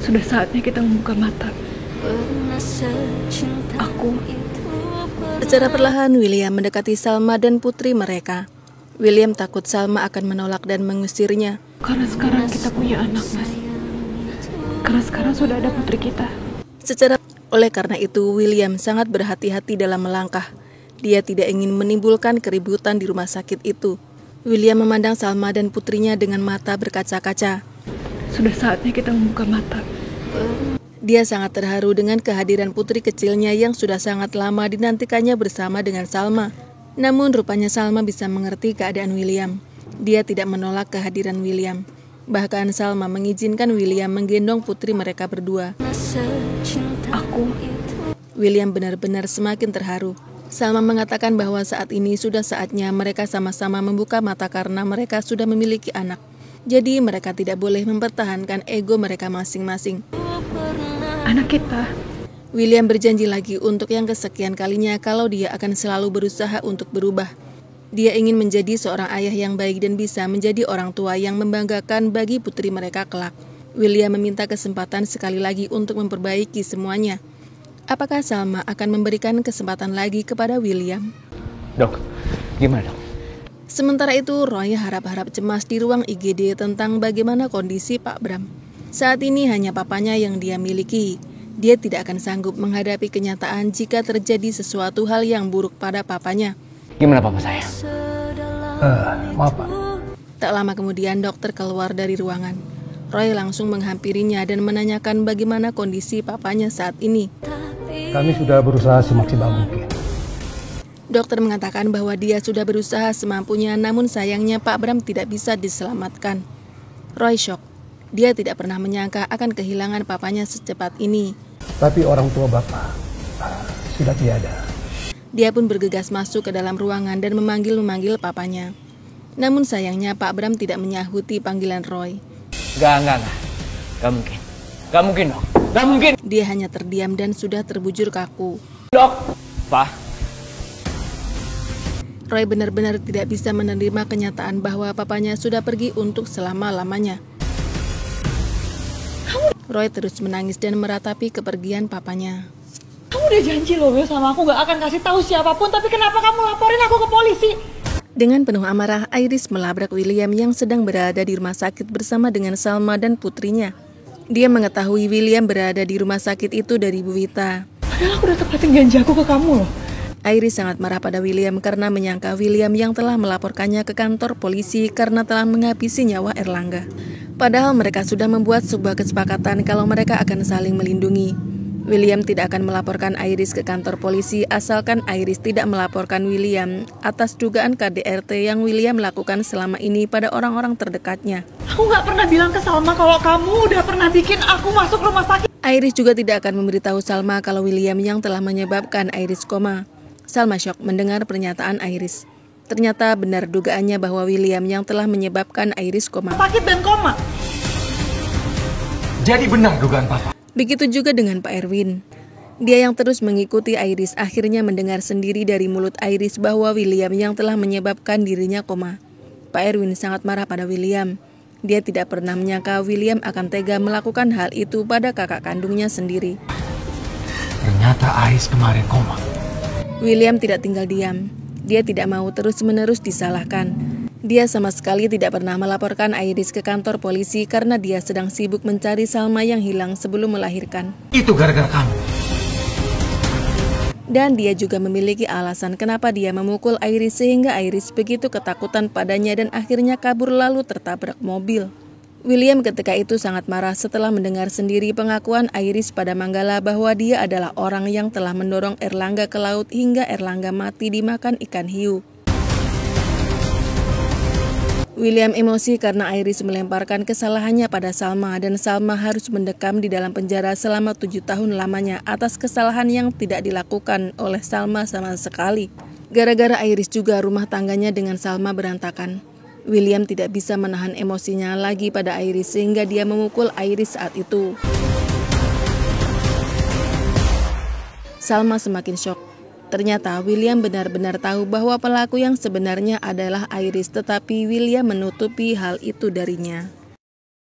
Sudah saatnya kita membuka mata. Aku. Secara perlahan William mendekati Salma dan putri mereka. William takut Salma akan menolak dan mengusirnya. Karena sekarang kita punya anak, Mas. Karena sekarang sudah ada putri kita. Oleh karena itu, William sangat berhati-hati dalam melangkah. Dia tidak ingin menimbulkan keributan di rumah sakit itu. William memandang Salma dan putrinya dengan mata berkaca-kaca. Sudah saatnya kita membuka mata. Dia sangat terharu dengan kehadiran putri kecilnya yang sudah sangat lama dinantikannya bersama dengan Salma. Namun rupanya Salma bisa mengerti keadaan William. Dia tidak menolak kehadiran William. Bahkan Salma mengizinkan William menggendong putri mereka berdua. Aku. William benar-benar semakin terharu. Salma mengatakan bahwa saat ini sudah saatnya mereka sama-sama membuka mata karena mereka sudah memiliki anak. Jadi mereka tidak boleh mempertahankan ego mereka masing-masing. Anak kita. William berjanji lagi untuk yang kesekian kalinya kalau dia akan selalu berusaha untuk berubah. Dia ingin menjadi seorang ayah yang baik dan bisa menjadi orang tua yang membanggakan bagi putri mereka kelak. William meminta kesempatan sekali lagi untuk memperbaiki semuanya. Apakah Salma akan memberikan kesempatan lagi kepada William? Dok, gimana dok? Sementara itu, Roy harap-harap cemas di ruang IGD tentang bagaimana kondisi Pak Bram. Saat ini hanya papanya yang dia miliki. Dia tidak akan sanggup menghadapi kenyataan jika terjadi sesuatu hal yang buruk pada papanya. Gimana papa saya? Maaf Pak. Tak lama kemudian dokter keluar dari ruangan. Roy langsung menghampirinya dan menanyakan bagaimana kondisi papanya saat ini. Kami sudah berusaha semaksimal mungkin. Dokter mengatakan bahwa dia sudah berusaha semampunya, namun sayangnya Pak Bram tidak bisa diselamatkan. Roy shock. Dia tidak pernah menyangka akan kehilangan papanya secepat ini. Tapi orang tua Bapak sudah tiada. Dia pun bergegas masuk ke dalam ruangan dan memanggil papanya. Namun sayangnya Pak Bram tidak menyahuti panggilan Roy. Enggak mungkin. Enggak mungkin dok. Enggak mungkin. Dia hanya terdiam dan sudah terbujur kaku. Dok. Pak. Roy benar-benar tidak bisa menerima kenyataan bahwa papanya sudah pergi untuk selama-lamanya. Roy terus menangis dan meratapi kepergian papanya. Kamu udah janji loh sama aku gak akan kasih tahu siapapun, tapi kenapa kamu laporin aku ke polisi? Dengan penuh amarah, Iris melabrak William yang sedang berada di rumah sakit bersama dengan Salma dan putrinya. Dia mengetahui William berada di rumah sakit itu dari Bu Wita. Padahal aku udah tepatin janji aku ke kamu loh. Iris sangat marah pada William karena menyangka William yang telah melaporkannya ke kantor polisi karena telah menghabisi nyawa Erlangga. Padahal mereka sudah membuat sebuah kesepakatan kalau mereka akan saling melindungi. William tidak akan melaporkan Iris ke kantor polisi asalkan Iris tidak melaporkan William atas dugaan KDRT yang William lakukan selama ini pada orang-orang terdekatnya. Aku gak pernah bilang ke Salma kalau kamu udah pernah bikin aku masuk rumah sakit. Iris juga tidak akan memberitahu Salma kalau William yang telah menyebabkan Iris koma. Salma syok mendengar pernyataan Iris. Ternyata benar dugaannya bahwa William yang telah menyebabkan Iris koma. Sakit dan koma. Jadi benar dugaan Papa. Begitu juga dengan Pak Erwin. Dia yang terus mengikuti Iris akhirnya mendengar sendiri dari mulut Iris bahwa William yang telah menyebabkan dirinya koma. Pak Erwin sangat marah pada William. Dia tidak pernah menyangka William akan tega melakukan hal itu pada kakak kandungnya sendiri. Ternyata Iris kemarin koma. William tidak tinggal diam. Dia tidak mau terus-menerus disalahkan. Dia sama sekali tidak pernah melaporkan Iris ke kantor polisi karena dia sedang sibuk mencari Salma yang hilang sebelum melahirkan. Itu gara-gara kamu. Dan dia juga memiliki alasan kenapa dia memukul Iris sehingga Iris begitu ketakutan padanya dan akhirnya kabur lalu tertabrak mobil. William ketika itu sangat marah setelah mendengar sendiri pengakuan Iris pada Manggala bahwa dia adalah orang yang telah mendorong Erlangga ke laut hingga Erlangga mati dimakan ikan hiu. William emosi karena Iris melemparkan kesalahannya pada Salma dan Salma harus mendekam di dalam penjara selama 7 tahun lamanya atas kesalahan yang tidak dilakukan oleh Salma sama sekali. Gara-gara Iris juga rumah tangganya dengan Salma berantakan. William tidak bisa menahan emosinya lagi pada Iris sehingga dia memukul Iris saat itu. Salma semakin syok. Ternyata William benar-benar tahu bahwa pelaku yang sebenarnya adalah Iris, tetapi William menutupi hal itu darinya.